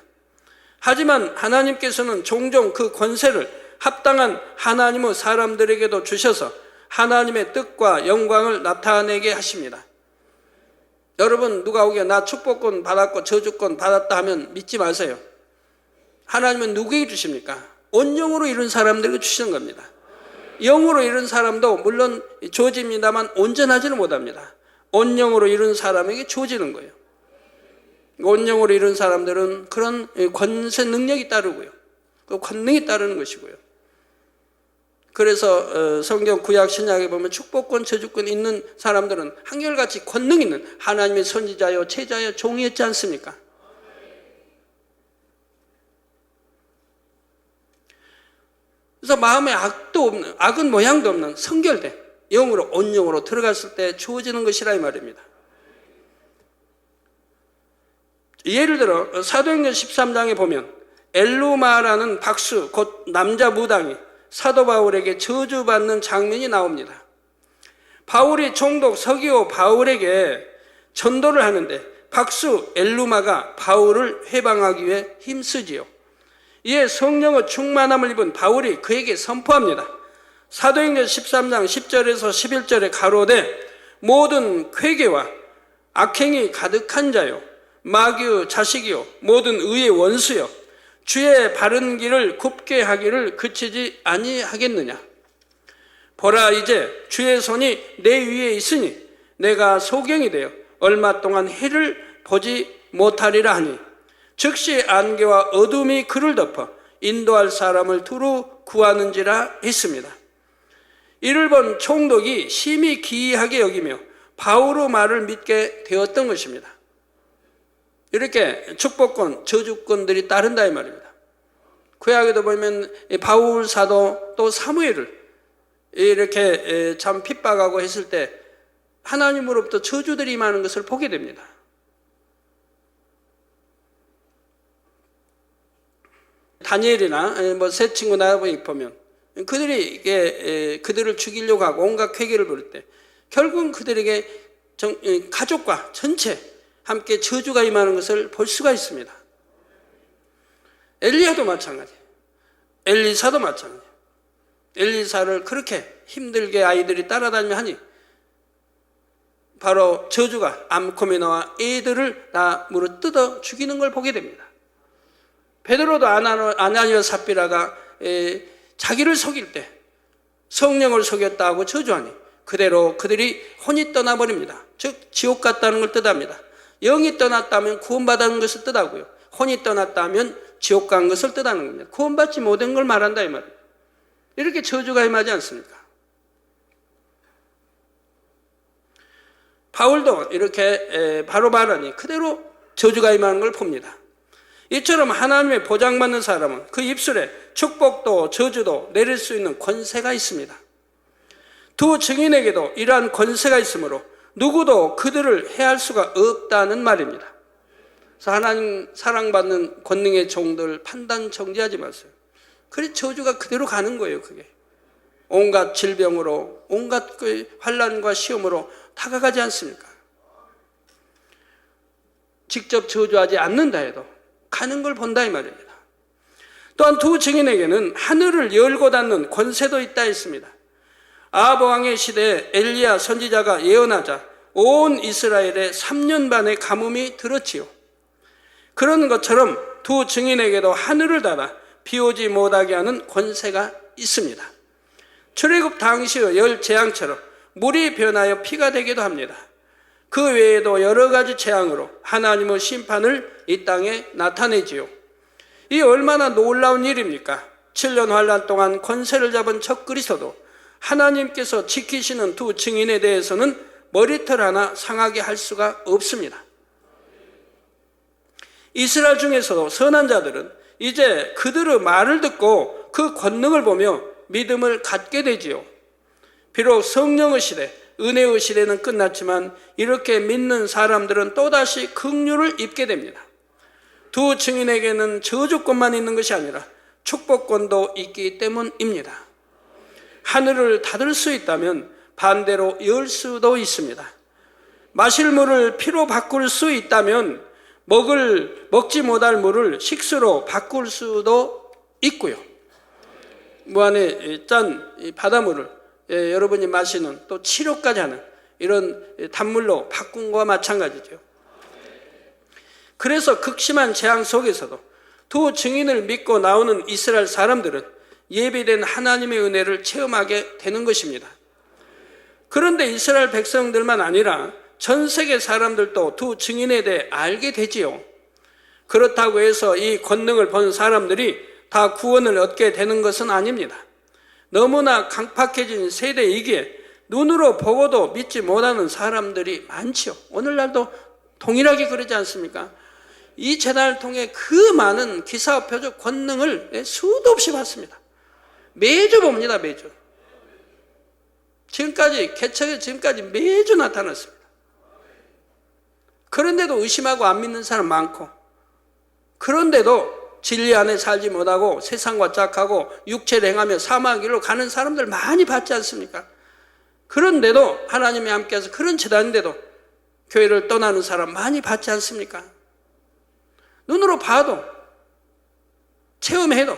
하지만 하나님께서는 종종 그 권세를 합당한 하나님의 사람들에게도 주셔서 하나님의 뜻과 영광을 나타내게 하십니다. 여러분 누가 오게 나 축복권 받았고 저주권 받았다 하면 믿지 마세요. 하나님은 누구에게 주십니까? 온영으로 이룬 사람들에게 주시는 겁니다. 영으로 이룬 사람도 물론 주어집니다만 온전하지는 못합니다. 온영으로 이룬 사람에게 주어지는 거예요. 온영으로 이룬 사람들은 그런 권세 능력이 따르고요. 그 권능이 따르는 것이고요. 그래서 성경 구약 신약에 보면 축복권 저주권 있는 사람들은 한결같이 권능 있는 하나님의 선지자요 제자요 종이었지 않습니까? 그래서 마음에 악도 없는, 악은 모양도 없는 성결된 영으로 온영으로 들어갔을 때 주어지는 것이라 이 말입니다. 예를 들어 사도행전 13장에 보면 엘루마라는 박수 곧 남자 무당이 사도 바울에게 저주받는 장면이 나옵니다. 바울이 총독 서기오 바울에게 전도를 하는데 박수 엘루마가 바울을 해방하기 위해 힘쓰지요. 이에 성령의 충만함을 입은 바울이 그에게 선포합니다. 사도행전 13장 10절에서 11절에 가로되 모든 쾌계와 악행이 가득한 자요 마귀의 자식이요 모든 의의 원수요 주의 바른 길을 굽게 하기를 그치지 아니하겠느냐. 보라 이제 주의 손이 내 위에 있으니 내가 소경이 되어 얼마 동안 해를 보지 못하리라 하니 즉시 안개와 어둠이 그를 덮어 인도할 사람을 두루 구하는지라 했습니다. 이를 본 총독이 심히 기이하게 여기며 바울의 말을 믿게 되었던 것입니다. 이렇게 축복권, 저주권들이 따른다 이 말입니다. 구약에도 보면 바울 사도 또 사무엘을 이렇게 참 핍박하고 했을 때 하나님으로부터 저주들이 임하는 것을 보게 됩니다. 다니엘이나 세 친구 나보이 보면 그들이 그들을 죽이려고 하고 온갖 쾌계를 부를 때 결국은 그들에게 가족과 전체 함께 저주가 임하는 것을 볼 수가 있습니다. 엘리야도 마찬가지예요. 엘리사도 마찬가지예요. 엘리사를 그렇게 힘들게 아이들이 따라다니며 하니 바로 저주가 암콤에 나와 애들을 다 물어 뜯어 죽이는 걸 보게 됩니다. 베드로도 아나니아 삽비라가 자기를 속일 때 성령을 속였다고 저주하니 그대로 그들이 혼이 떠나버립니다. 즉 지옥 갔다는 걸 뜻합니다. 영이 떠났다면 구원받은 것을 뜻하고요. 혼이 떠났다면 지옥 간 것을 뜻하는 겁니다. 구원받지 못한 걸 말한다 이 말이에요. 이렇게 저주가 임하지 않습니까? 바울도 이렇게 바로 말하니 그대로 저주가 임하는 걸 봅니다. 이처럼 하나님의 보장받는 사람은 그 입술에 축복도 저주도 내릴 수 있는 권세가 있습니다. 두 증인에게도 이러한 권세가 있으므로 누구도 그들을 해할 수가 없다는 말입니다. 그래서 하나님 사랑받는 권능의 종들 판단 정지하지 마세요. 그래 저주가 그대로 가는 거예요. 그게 온갖 질병으로 온갖 그 환난과 시험으로 다가가지 않습니까? 직접 저주하지 않는다 해도 가는 걸 본다 이 말입니다. 또한 두 증인에게는 하늘을 열고 닫는 권세도 있다 했습니다. 아합 왕의 시대에 엘리야 선지자가 예언하자 온 이스라엘에 3년 반의 가뭄이 들었지요. 그런 것처럼 두 증인에게도 하늘을 닫아 비 오지 못하게 하는 권세가 있습니다. 출애굽 당시의 열 재앙처럼 물이 변하여 피가 되기도 합니다. 그 외에도 여러 가지 재앙으로 하나님의 심판을 이 땅에 나타내지요. 이 얼마나 놀라운 일입니까? 7년 환난 동안 권세를 잡은 적그리스도도 하나님께서 지키시는 두 증인에 대해서는 머리털 하나 상하게 할 수가 없습니다. 이스라엘 중에서도 선한 자들은 이제 그들의 말을 듣고 그 권능을 보며 믿음을 갖게 되지요. 비록 성령의 시대, 은혜의 시대는 끝났지만 이렇게 믿는 사람들은 또다시 긍휼을 입게 됩니다. 두 증인에게는 저주권만 있는 것이 아니라 축복권도 있기 때문입니다. 하늘을 닫을 수 있다면 반대로 열 수도 있습니다. 마실 물을 피로 바꿀 수 있다면 먹지 못할 물을 식수로 바꿀 수도 있고요. 무한의 짠 바닷물을 여러분이 마시는 또 치료까지 하는 이런 단물로 바꾼 것과 마찬가지죠. 그래서 극심한 재앙 속에서도 두 증인을 믿고 나오는 이스라엘 사람들은 예비된 하나님의 은혜를 체험하게 되는 것입니다. 그런데 이스라엘 백성들만 아니라 전 세계 사람들도 두 증인에 대해 알게 되지요. 그렇다고 해서 이 권능을 본 사람들이 다 구원을 얻게 되는 것은 아닙니다. 너무나 강팍해진 세대이기에 눈으로 보고도 믿지 못하는 사람들이 많지요. 오늘날도 동일하게 그러지 않습니까? 이 재단을 통해 그 많은 기사와 표적 권능을 수도 없이 봤습니다. 매주 봅니다. 매주. 지금까지 개척에 지금까지 매주 나타났습니다. 그런데도 의심하고 안 믿는 사람 많고, 그런데도 진리 안에 살지 못하고 세상과 짝하고 육체를 행하며 사망의 길로 가는 사람들 많이 봤지 않습니까? 그런데도 하나님이 함께해서 그런 재단인데도 교회를 떠나는 사람 많이 봤지 않습니까? 눈으로 봐도 체험해도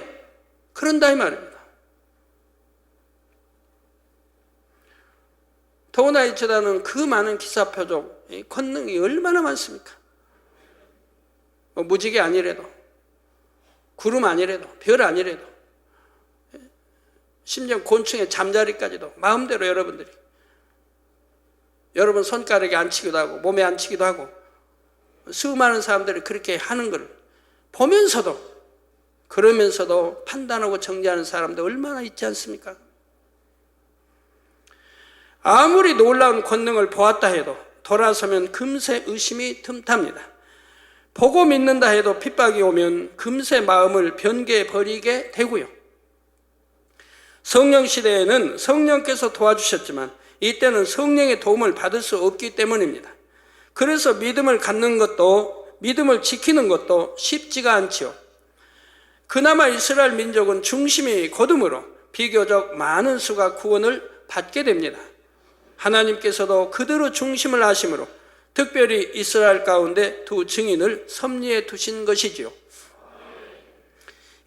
그런다 이 말입니다. 더구나 이 재단은 그 많은 기사표적 권능이 얼마나 많습니까? 무지개 아니래도, 구름 아니래도, 별 아니래도, 심지어 곤충의 잠자리까지도 마음대로 여러분들이 여러분 손가락에 앉히기도 하고 몸에 앉히기도 하고 수많은 사람들이 그렇게 하는 걸 보면서도, 그러면서도 판단하고 정죄하는 사람들 얼마나 있지 않습니까? 아무리 놀라운 권능을 보았다 해도 돌아서면 금세 의심이 틈탑니다. 보고 믿는다 해도 핍박이 오면 금세 마음을 변개해 버리게 되고요. 성령 시대에는 성령께서 도와주셨지만 이때는 성령의 도움을 받을 수 없기 때문입니다. 그래서 믿음을 갖는 것도 믿음을 지키는 것도 쉽지가 않지요. 그나마 이스라엘 민족은 중심이 거두므로 비교적 많은 수가 구원을 받게 됩니다. 하나님께서도 그대로 중심을 하심으로 특별히 이스라엘 가운데 두 증인을 섭리해 두신 것이지요.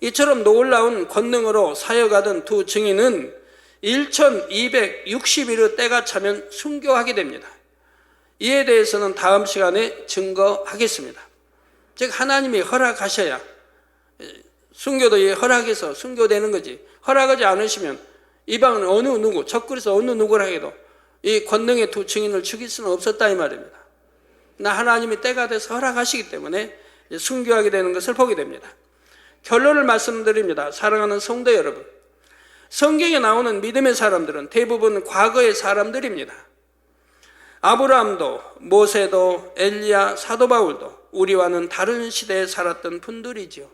이처럼 놀라운 권능으로 사역하던 두 증인은 1260일의 때가 차면 순교하게 됩니다. 이에 대해서는 다음 시간에 증거하겠습니다. 즉 하나님이 허락하셔야 순교도 허락해서 순교되는 거지, 허락하지 않으시면 이방은 어느 누구, 적그리스도 어느 누구라 해도 이 권능의 두 증인을 죽일 수는 없었다 이 말입니다. 나 하나님이 때가 돼서 허락하시기 때문에 순교하게 되는 것을 보게 됩니다. 결론을 말씀드립니다. 사랑하는 성도 여러분, 성경에 나오는 믿음의 사람들은 대부분 과거의 사람들입니다. 아브라함도 모세도 엘리야 사도 바울도 우리와는 다른 시대에 살았던 분들이지요.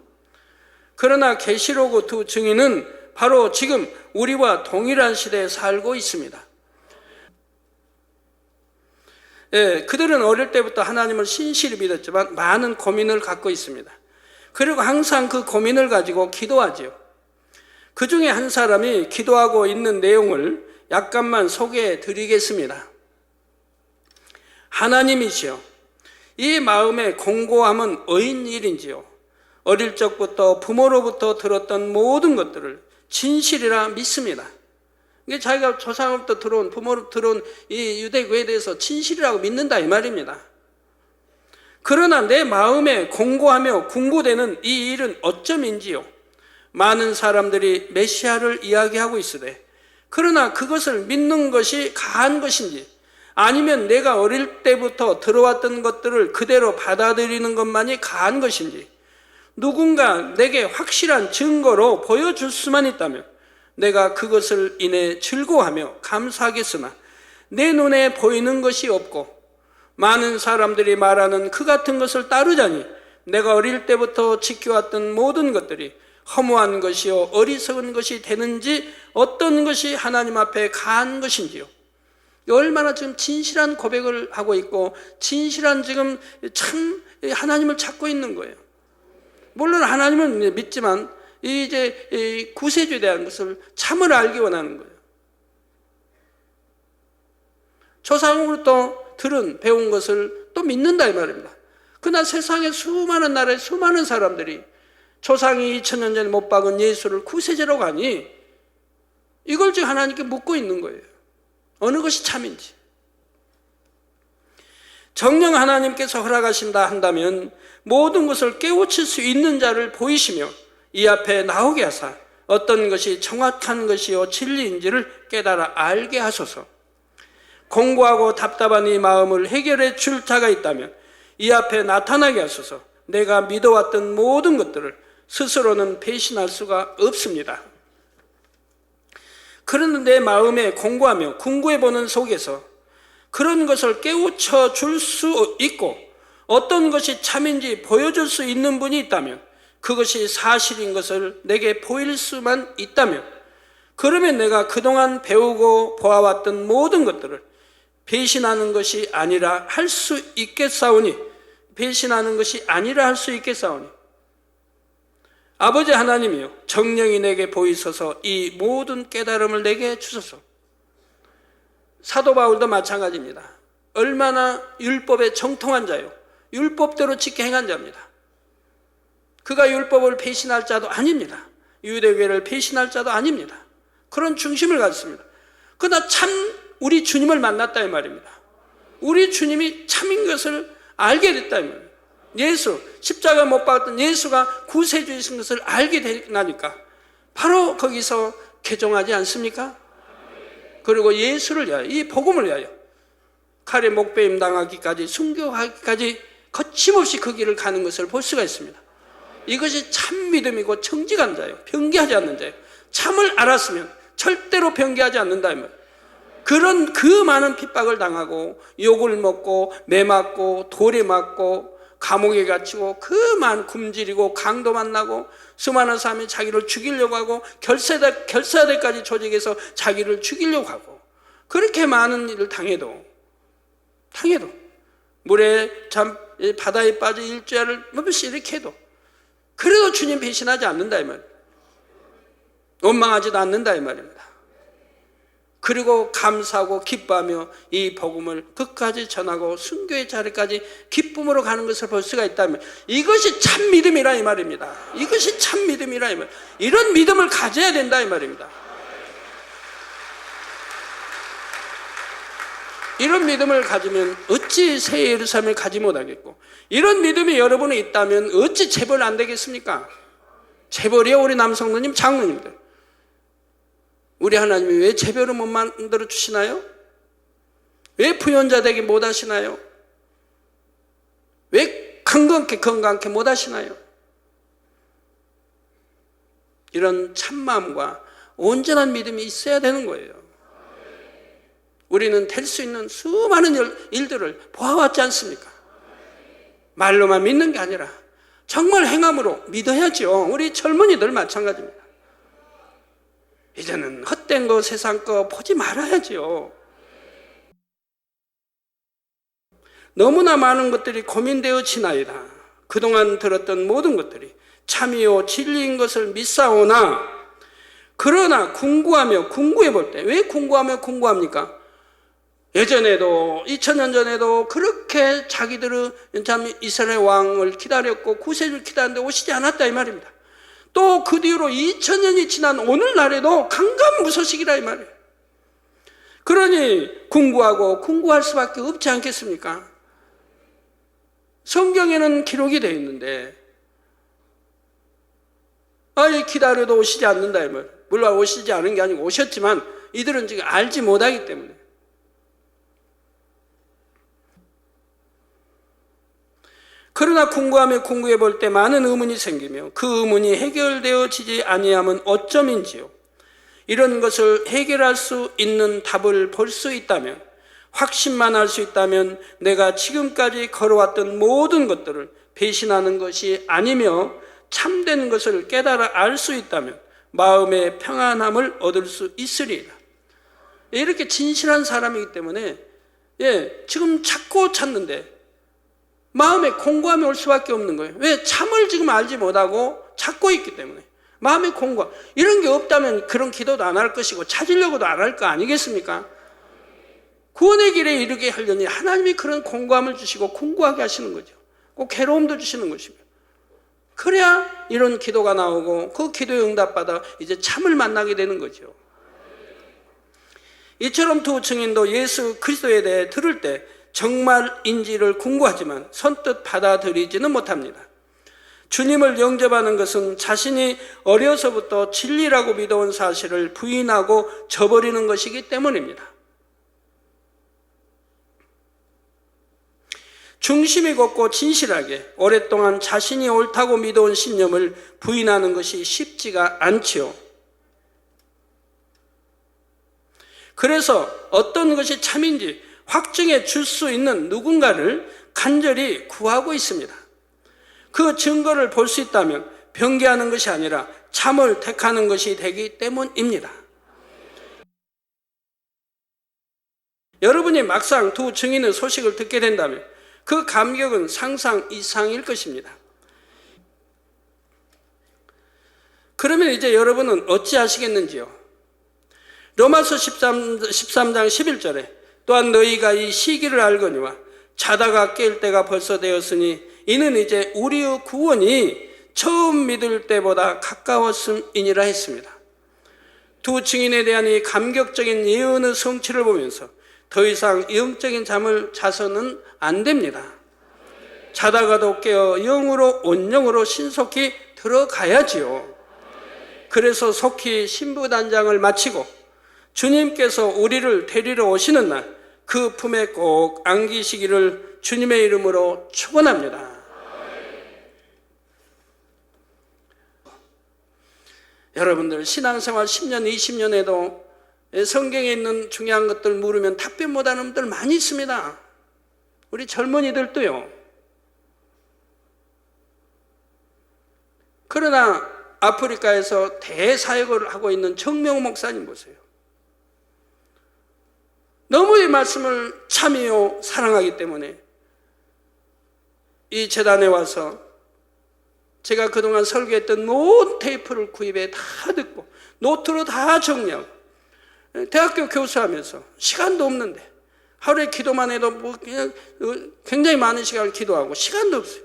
그러나 계시록 두 증인은 바로 지금 우리와 동일한 시대에 살고 있습니다. 그들은 어릴 때부터 하나님을 신실히 믿었지만 많은 고민을 갖고 있습니다. 그리고 항상 그 고민을 가지고 기도하지요. 그 중에 한 사람이 기도하고 있는 내용을 약간만 소개해 드리겠습니다. 하나님이시여, 이 마음의 공고함은 어인 일인지요. 어릴 적부터 부모로부터 들었던 모든 것들을 진실이라 믿습니다. 이게 자기가 조상으로부터 들어온, 부모로부터 들어온 이 유대교에 대해서 진실이라고 믿는다 이 말입니다. 그러나 내 마음에 공고하며 궁고되는 이 일은 어점인지요. 많은 사람들이 메시아를 이야기하고 있으되, 그러나 그것을 믿는 것이 가한 것인지, 아니면 내가 어릴 때부터 들어왔던 것들을 그대로 받아들이는 것만이 가한 것인지, 누군가 내게 확실한 증거로 보여줄 수만 있다면 내가 그것을 인해 즐거워하며 감사하겠으나 내 눈에 보이는 것이 없고 많은 사람들이 말하는 그 같은 것을 따르자니 내가 어릴 때부터 지켜왔던 모든 것들이 허무한 것이요 어리석은 것이 되는지, 어떤 것이 하나님 앞에 가한 것인지요. 얼마나 지금 진실한 고백을 하고 있고 진실한 지금 참 하나님을 찾고 있는 거예요. 물론 하나님은 믿지만 이제 구세주에 대한 것을 참을 알기 원하는 거예요. 조상으로부터 들은 배운 것을 또 믿는다 이 말입니다. 그러나 세상에 수많은 나라의 수많은 사람들이 조상이 2000년 전에 못 박은 예수를 구세주라고 하니 이걸 지금 하나님께 묻고 있는 거예요. 어느 것이 참인지. 정녕 하나님께서 허락하신다 한다면 모든 것을 깨우칠 수 있는 자를 보이시며 이 앞에 나오게 하사 어떤 것이 정확한 것이요 진리인지를 깨달아 알게 하소서. 공고하고 답답한 이 마음을 해결해 줄 자가 있다면 이 앞에 나타나게 하소서. 내가 믿어왔던 모든 것들을 스스로는 배신할 수가 없습니다. 그런데 내 마음에 공고하며 궁고해보는 속에서 그런 것을 깨우쳐 줄 수 있고 어떤 것이 참인지 보여줄 수 있는 분이 있다면, 그것이 사실인 것을 내게 보일 수만 있다면, 그러면 내가 그동안 배우고 보아왔던 모든 것들을 배신하는 것이 아니라 할 수 있겠사오니, 배신하는 것이 아니라 할 수 있겠사오니, 아버지 하나님이여, 정령이 내게 보이소서. 이 모든 깨달음을 내게 주소서. 사도 바울도 마찬가지입니다. 얼마나 율법에 정통한 자요, 율법대로 지켜 행한 자입니다. 그가 율법을 배신할 자도 아닙니다. 유대교회를 배신할 자도 아닙니다. 그런 중심을 가졌습니다. 그러나 참 우리 주님을 만났다 이 말입니다. 우리 주님이 참인 것을 알게 됐다 이 말입니다. 예수, 십자가 못 박았던 예수가 구세주이신 것을 알게 되니까 바로 거기서 개종하지 않습니까? 그리고 예수를 위하여, 이 복음을 위하여 칼에 목베임 당하기까지, 순교하기까지 거침없이 그 길을 가는 것을 볼 수가 있습니다. 이것이 참 믿음이고 정직한 자예요. 변개하지 않는 자예요. 참을 알았으면 절대로 변개하지 않는다 이 말이에요. 그런 그 많은 핍박을 당하고 욕을 먹고 매맞고 돌에 맞고 감옥에 갇히고 그 많은 굶주리고 강도 만나고 수많은 사람이 자기를 죽이려고 하고 결사대까지 조직해서 자기를 죽이려고 하고 그렇게 많은 일을 당해도 물에 바다에 빠져 일주일을 몇씩 이렇게 해도 그래도 주님 배신하지 않는다 이 말입니다. 원망하지도 않는다 이 말입니다. 그리고 감사하고 기뻐하며 이 복음을 끝까지 전하고 순교의 자리까지 기쁨으로 가는 것을 볼 수가 있다면 이것이 참 믿음이라 이 말입니다. 이것이 참 믿음이라 이 말. 이런 믿음을 가져야 된다 이 말입니다. 이런 믿음을 가지면 어찌 새 예루살렘을 가지 못하겠고, 이런 믿음이 여러분에 있다면 어찌 재벌 안 되겠습니까? 재벌이요, 우리 남성노님, 장로님들. 우리 하나님이 왜 재벌을 못 만들어 주시나요? 왜 부연자 되게 못 하시나요? 왜 건강케 못 하시나요? 이런 참마음과 온전한 믿음이 있어야 되는 거예요. 우리는 될 수 있는 수많은 일들을 보아왔지 않습니까? 말로만 믿는 게 아니라 정말 행함으로 믿어야죠. 우리 젊은이들 마찬가지입니다. 이제는 헛된 거 세상 거 보지 말아야죠. 너무나 많은 것들이 고민되어 지나이다. 그동안 들었던 모든 것들이 참이요 진리인 것을 믿사오나 그러나 궁구해 볼 때, 왜 궁구합니까? 예전에도 2000년 전에도 그렇게 자기들은 참 이스라엘 왕을 기다렸고 구세주를 기다렸는데 오시지 않았다 이 말입니다. 또 그 뒤로 2000년이 지난 오늘날에도 강간무소식이라 이 말이에요. 그러니 궁구할 수밖에 없지 않겠습니까? 성경에는 기록이 되어 있는데 기다려도 오시지 않는다 이 말. 물론 오시지 않은 게 아니고 오셨지만 이들은 지금 알지 못하기 때문에. 그러나 궁구해 볼 때 많은 의문이 생기며 그 의문이 해결되어지지 아니함은 어점인지요. 이런 것을 해결할 수 있는 답을 볼 수 있다면, 확신만 할 수 있다면 내가 지금까지 걸어왔던 모든 것들을 배신하는 것이 아니며 참된 것을 깨달아 알 수 있다면 마음의 평안함을 얻을 수 있으리라. 이렇게 진실한 사람이기 때문에 지금 찾는데 마음에 공고함이 올 수밖에 없는 거예요. 왜? 참을 지금 알지 못하고 찾고 있기 때문에. 마음의 공고함. 이런 게 없다면 그런 기도도 안 할 것이고 찾으려고도 안 할 거 아니겠습니까? 구원의 길에 이르게 하려니 하나님이 그런 공고함을 주시고 공고하게 하시는 거죠. 꼭 괴로움도 주시는 것이고요. 그래야 이런 기도가 나오고 그 기도에 응답받아 이제 참을 만나게 되는 거죠. 이처럼 두 증인도 예수 그리스도에 대해 들을 때 정말인지를 궁구하지만 선뜻 받아들이지는 못합니다. 주님을 영접하는 것은 자신이 어려서부터 진리라고 믿어온 사실을 부인하고 저버리는 것이기 때문입니다. 중심이 곱고 진실하게 오랫동안 자신이 옳다고 믿어온 신념을 부인하는 것이 쉽지가 않지요. 그래서 어떤 것이 참인지 확증해 줄 수 있는 누군가를 간절히 구하고 있습니다. 그 증거를 볼 수 있다면 변개하는 것이 아니라 참을 택하는 것이 되기 때문입니다. 여러분이 막상 두 증인의 소식을 듣게 된다면 그 감격은 상상 이상일 것입니다. 그러면 이제 여러분은 어찌하시겠는지요? 로마서 13장 11절에 또한 너희가 이 시기를 알거니와 자다가 깰 때가 벌써 되었으니 이는 이제 우리의 구원이 처음 믿을 때보다 가까웠음이니라 했습니다. 두 증인에 대한 이 감격적인 예언의 성취를 보면서 더 이상 영적인 잠을 자서는 안 됩니다. 자다가도 깨어 영으로 온영으로 신속히 들어가야지요. 그래서 속히 신부단장을 마치고 주님께서 우리를 데리러 오시는 날 그 품에 꼭 안기시기를 주님의 이름으로 축원합니다. 여러분들 신앙생활 10년, 20년에도 성경에 있는 중요한 것들 물으면 답변 못하는 분들 많이 있습니다. 우리 젊은이들도요. 그러나 아프리카에서 대사역을 하고 있는 정명 목사님 보세요. 너무 이 말씀을 참이요 사랑하기 때문에 이 재단에 와서 제가 그동안 설교했던 모든 테이프를 구입해 다 듣고 노트로 다 정리하고 대학교 교수하면서 시간도 없는데 하루에 기도만 해도 그냥 굉장히 많은 시간을 기도하고 시간도 없어요.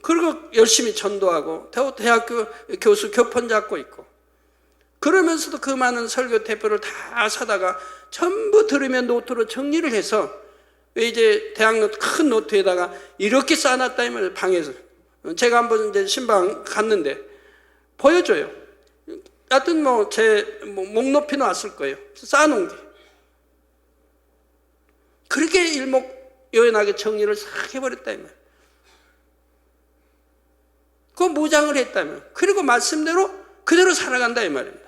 그리고 열심히 전도하고 대학교 교수 교권 잡고 있고 그러면서도 그 많은 설교 테이프를 다 사다가 전부 들으면 노트로 정리를 해서 이제 대학 노트 큰 노트에다가 이렇게 쌓아놨다 이면 방에서 제가 한번 이제 신방 갔는데 보여줘요. 하여튼 제 목 높이는 왔을 거예요. 쌓아놓은 게 그렇게 일목요연하게 정리를 싹 해버렸다 이 말. 그 무장을 했다면 그리고 말씀대로 그대로 살아간다 이 말입니다.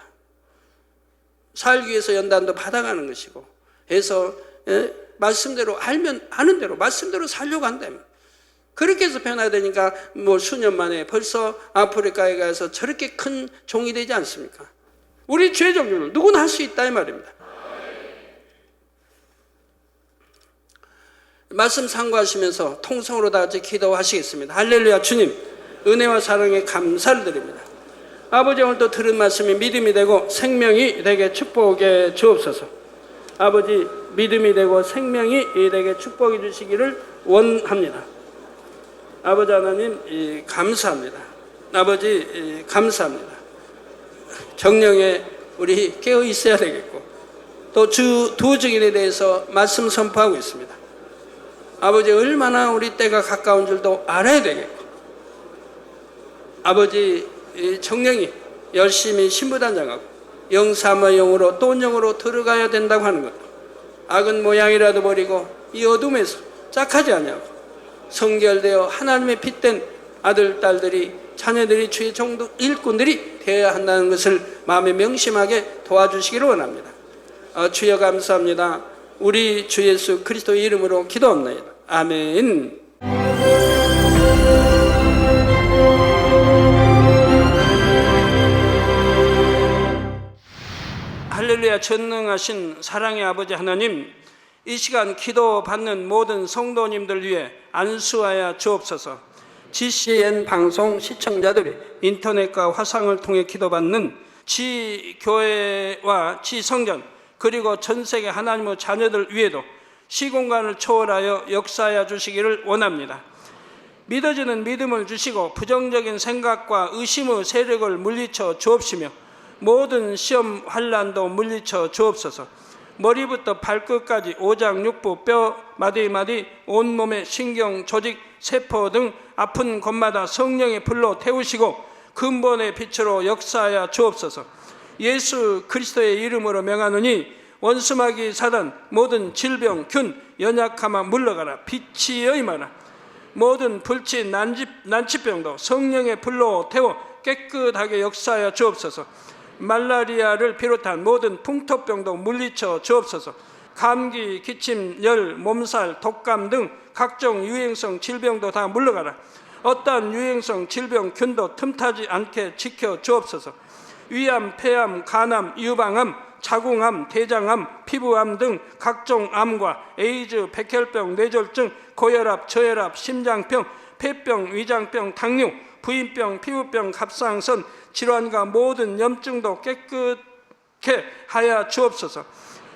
살기 위해서 연단도 받아가는 것이고 해서 말씀대로 알면 아는 대로 말씀대로 살려고 한다면 그렇게 해서 변화되니까 수년 만에 벌써 아프리카에 가서 저렇게 큰 종이 되지 않습니까? 우리 죄 종류는 누구나 할 수 있다 이 말입니다. 말씀 상고하시면서 통성으로 다 같이 기도하시겠습니다. 할렐루야. 주님, 은혜와 사랑에 감사를 드립니다. 아버지, 오늘 또 들은 말씀이 믿음이 되고 생명이 되게 축복해 주옵소서. 아버지, 믿음이 되고 생명이 되게 축복해 주시기를 원합니다. 아버지 하나님, 감사합니다. 아버지, 감사합니다. 정령에 우리 깨어 있어야 되겠고, 또 주 두 증인에 대해서 말씀 선포하고 있습니다. 아버지, 얼마나 우리 때가 가까운 줄도 알아야 되겠고, 아버지, 정령이 열심히 신부단장하고 영사모 영으로 또 영으로 들어가야 된다고 하는 것, 악은 모양이라도 버리고 이 어둠에서 짝하지 아니하고 성결되어 하나님의 핏된 아들, 딸들이, 자녀들이, 주의 종도 일꾼들이 되어야 한다는 것을 마음에 명심하게 도와주시기를 원합니다. 주여 감사합니다. 우리 주 예수 그리스도의 이름으로 기도합니다. 아멘. 할렐루야. 전능하신 사랑의 아버지 하나님, 이 시간 기도받는 모든 성도님들 위해 안수하여 주옵소서. GCN 방송 시청자들이 인터넷과 화상을 통해 기도받는 지교회와 지성전, 그리고 전세계 하나님의 자녀들 위에도 시공간을 초월하여 역사하여 주시기를 원합니다. 믿어지는 믿음을 주시고 부정적인 생각과 의심의 세력을 물리쳐 주옵시며 모든 시험 환난도 물리쳐 주옵소서. 머리부터 발끝까지 오장육부, 뼈, 마디마디, 온몸의 신경, 조직, 세포 등 아픈 곳마다 성령의 불로 태우시고 근본의 빛으로 역사하여 주옵소서. 예수 그리스도의 이름으로 명하노니 원수마귀 사단, 모든 질병, 균, 연약함아 물러가라. 빛이 임하라. 모든 불치, 난치병도 성령의 불로 태워 깨끗하게 역사하여 주옵소서. 말라리아를 비롯한 모든 풍토병도 물리쳐 주옵소서. 감기, 기침, 열, 몸살, 독감 등 각종 유행성 질병도 다 물러가라. 어떠한 유행성 질병, 균도 틈타지 않게 지켜 주옵소서. 위암, 폐암, 간암, 유방암, 자궁암, 대장암, 피부암 등 각종 암과 에이즈, 백혈병, 뇌졸중, 고혈압, 저혈압, 심장병, 폐병, 위장병, 당뇨, 부인병, 피부병, 갑상선 질환과 모든 염증도 깨끗게 하여 주옵소서.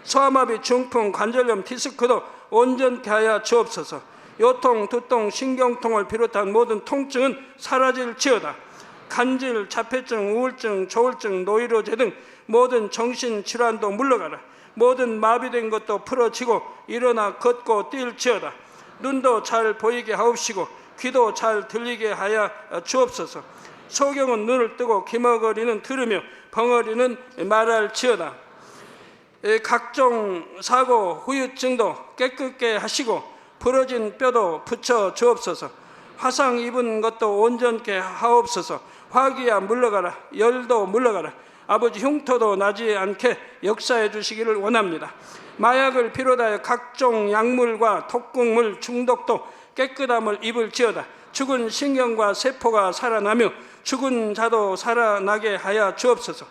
소아마비, 중풍, 관절염, 디스크도 온전케 하여 주옵소서. 요통, 두통, 신경통을 비롯한 모든 통증은 사라질지어다. 간질, 자폐증, 우울증, 조울증, 노이로제 등 모든 정신질환도 물러가라. 모든 마비된 것도 풀어지고 일어나 걷고 뛸지어다. 눈도 잘 보이게 하옵시고 귀도 잘 들리게 하여 주옵소서. 소경은 눈을 뜨고 기머거리는 들으며 벙어리는 말할지어다. 각종 사고, 후유증도 깨끗게 하시고 부러진 뼈도 붙여 주옵소서. 화상 입은 것도 온전케 하옵소서. 화기야 물러가라. 열도 물러가라. 아버지, 흉터도 나지 않게 역사해 주시기를 원합니다. 마약을 비롯하여 각종 약물과 독극물 중독도 깨끗함을 입을지어다. 죽은 신경과 세포가 살아나며 죽은 자도 살아나게 하여 주옵소서.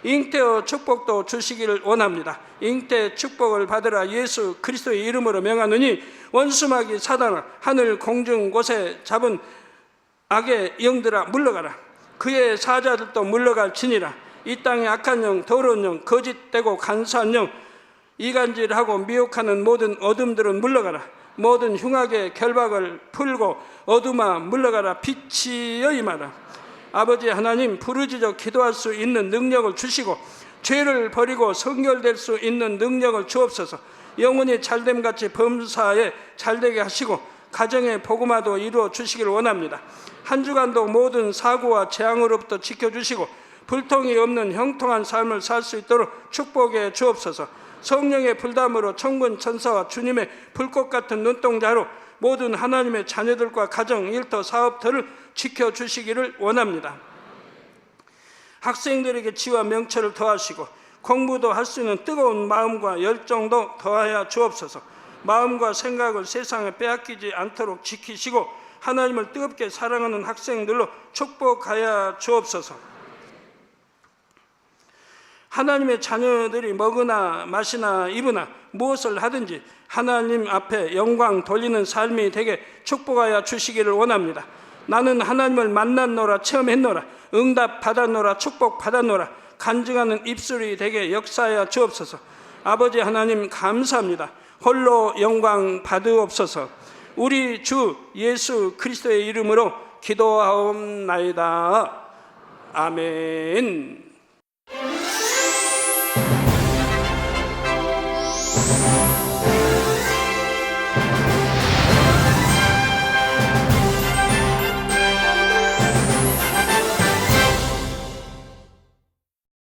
잉태의 축복도 주시기를 원합니다. 잉태 축복을 받으라. 예수 그리스도의 이름으로 명하노니 원수마귀 사단아, 하늘 공중 곳에 잡은 악의 영들아 물러가라. 그의 사자들도 물러갈지니라. 이 땅의 악한 영, 더러운 영, 거짓되고 간사한 영, 이간질하고 미혹하는 모든 어둠들은 물러가라. 모든 흉악의 결박을 풀고 어둠아 물러가라. 빛이 임하라. 아버지 하나님, 부르짖어 기도할 수 있는 능력을 주시고 죄를 버리고 성결될 수 있는 능력을 주옵소서. 영혼이 잘됨같이 범사에 잘되게 하시고 가정의 복음화도 이루어 주시기를 원합니다. 한 주간도 모든 사고와 재앙으로부터 지켜주시고 불통이 없는 형통한 삶을 살 수 있도록 축복해 주옵소서. 성령의 불담으로 천군 천사와 주님의 불꽃 같은 눈동자로 모든 하나님의 자녀들과 가정, 일터, 사업터를 지켜주시기를 원합니다. 학생들에게 지와 명철을 더하시고 공부도 할 수 있는 뜨거운 마음과 열정도 더하여 주옵소서. 마음과 생각을 세상에 빼앗기지 않도록 지키시고 하나님을 뜨겁게 사랑하는 학생들로 축복하여 주옵소서. 하나님의 자녀들이 먹으나 마시나 입으나 무엇을 하든지 하나님 앞에 영광 돌리는 삶이 되게 축복하여 주시기를 원합니다. 나는 하나님을 만났노라, 체험했노라, 응답 받았노라, 축복 받았노라, 간증하는 입술이 되게 역사하여 주옵소서. 아버지 하나님 감사합니다. 홀로 영광 받으옵소서. 우리 주 예수 그리스도의 이름으로 기도하옵나이다. 아멘.